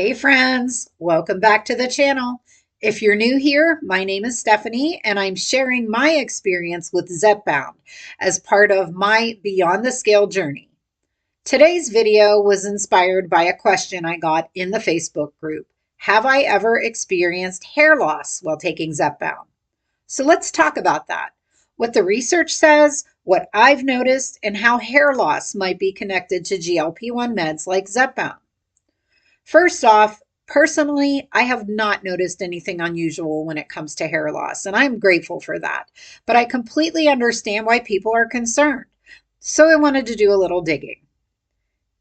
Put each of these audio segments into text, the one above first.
Hey friends, welcome back to the channel. If you're new here, my name is Stephanie and I'm sharing my experience with Zepbound as part of my Beyond the Scale journey. Today's video was inspired by a question I got in the Facebook group. Have I ever experienced hair loss while taking Zepbound? So let's talk about that. What the research says, what I've noticed, and how hair loss might be connected to GLP-1 meds like Zepbound. First off, personally, I have not noticed anything unusual when it comes to hair loss, and I'm grateful for that. But I completely understand why people are concerned. So I wanted to do a little digging.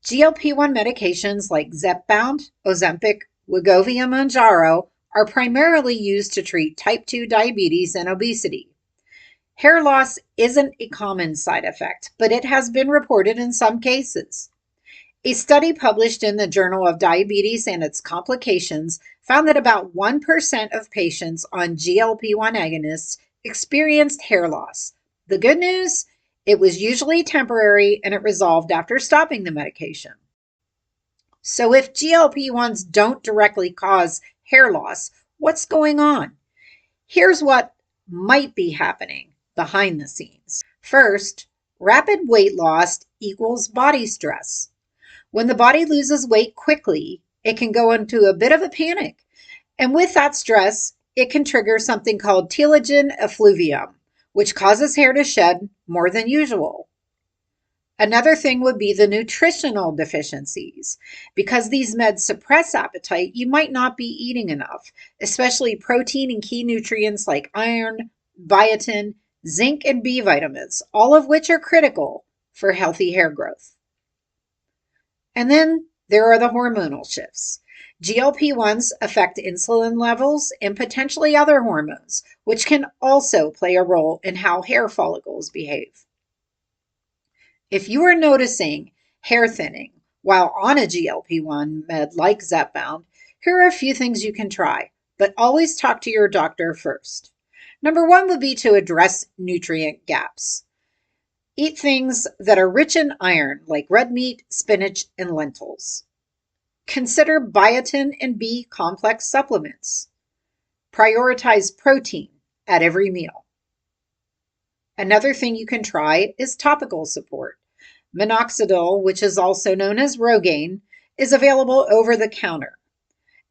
GLP-1 medications like Zepbound, Ozempic, Wegovy, and Mounjaro are primarily used to treat type 2 diabetes and obesity. Hair loss isn't a common side effect, but it has been reported in some cases. A study published in the Journal of Diabetes and Its Complications found that about 1% of patients on GLP-1 agonists experienced hair loss. The good news? It was usually temporary and it resolved after stopping the medication. So if GLP-1s don't directly cause hair loss, what's going on? Here's what might be happening behind the scenes. First, rapid weight loss equals body stress. When the body loses weight quickly, it can go into a bit of a panic. And with that stress, it can trigger something called telogen effluvium, which causes hair to shed more than usual. Another thing would be the nutritional deficiencies. Because these meds suppress appetite, you might not be eating enough, especially protein and key nutrients like iron, biotin, zinc, and B vitamins, all of which are critical for healthy hair growth. And then there are the hormonal shifts. GLP-1s affect insulin levels and potentially other hormones, which can also play a role in how hair follicles behave. If you are noticing hair thinning while on a GLP-1 med like Zepbound, here are a few things you can try, but always talk to your doctor first. Number one would be to address nutrient gaps. Eat things that are rich in iron, like red meat, spinach, and lentils. Consider biotin and B complex supplements. Prioritize protein at every meal. Another thing you can try is topical support. Minoxidil, which is also known as Rogaine, is available over the counter.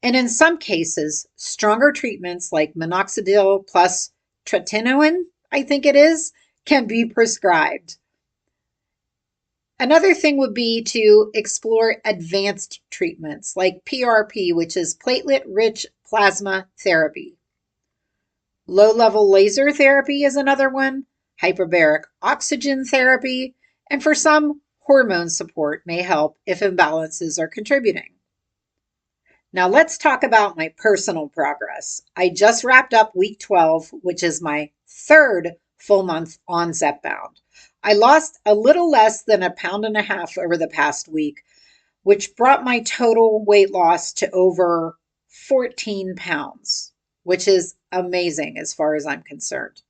And in some cases, stronger treatments like minoxidil plus tretinoin, I think it is, can be prescribed. Another thing would be to explore advanced treatments like PRP, which is platelet-rich plasma therapy. Low-level laser therapy is another one, hyperbaric oxygen therapy, and for some, hormone support may help if imbalances are contributing. Now let's talk about my personal progress. I just wrapped up week 12, which is my third full month on Zepbound. I lost a little less than 1.5 pounds over the past week, which brought my total weight loss to over 14 pounds, which is amazing as far as I'm concerned.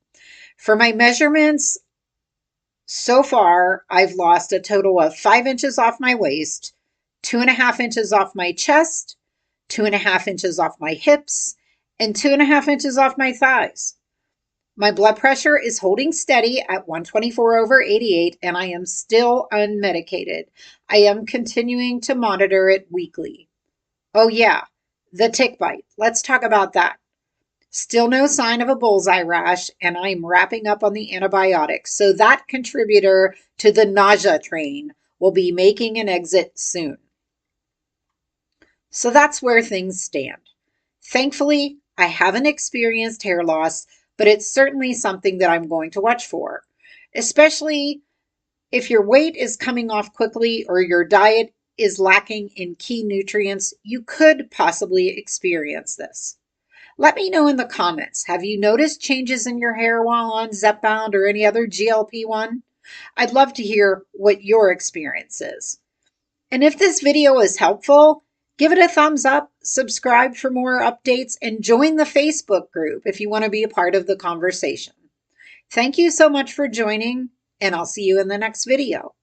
For my measurements, so far, I've lost a total of 5 inches off my waist, 2.5 inches off my chest, 2.5 inches off my hips, and 2.5 inches off my thighs. My blood pressure is holding steady at 124/88, and I am still unmedicated. I am continuing to monitor it weekly. Oh yeah, the tick bite. Let's talk about that. Still no sign of a bullseye rash, and I'm wrapping up on the antibiotics, so that contributor to the nausea train will be making an exit soon. So that's where things stand. Thankfully, I haven't experienced hair loss, but it's certainly something that I'm going to watch for, especially if your weight is coming off quickly or your diet is lacking in key nutrients, you could possibly experience this. Let me know in the comments, have you noticed changes in your hair while on Zepbound or any other GLP-1? I'd love to hear what your experience is. And if this video is helpful, give it a thumbs up, subscribe for more updates, and join the Facebook group if you want to be a part of the conversation. Thank you so much for joining, and I'll see you in the next video.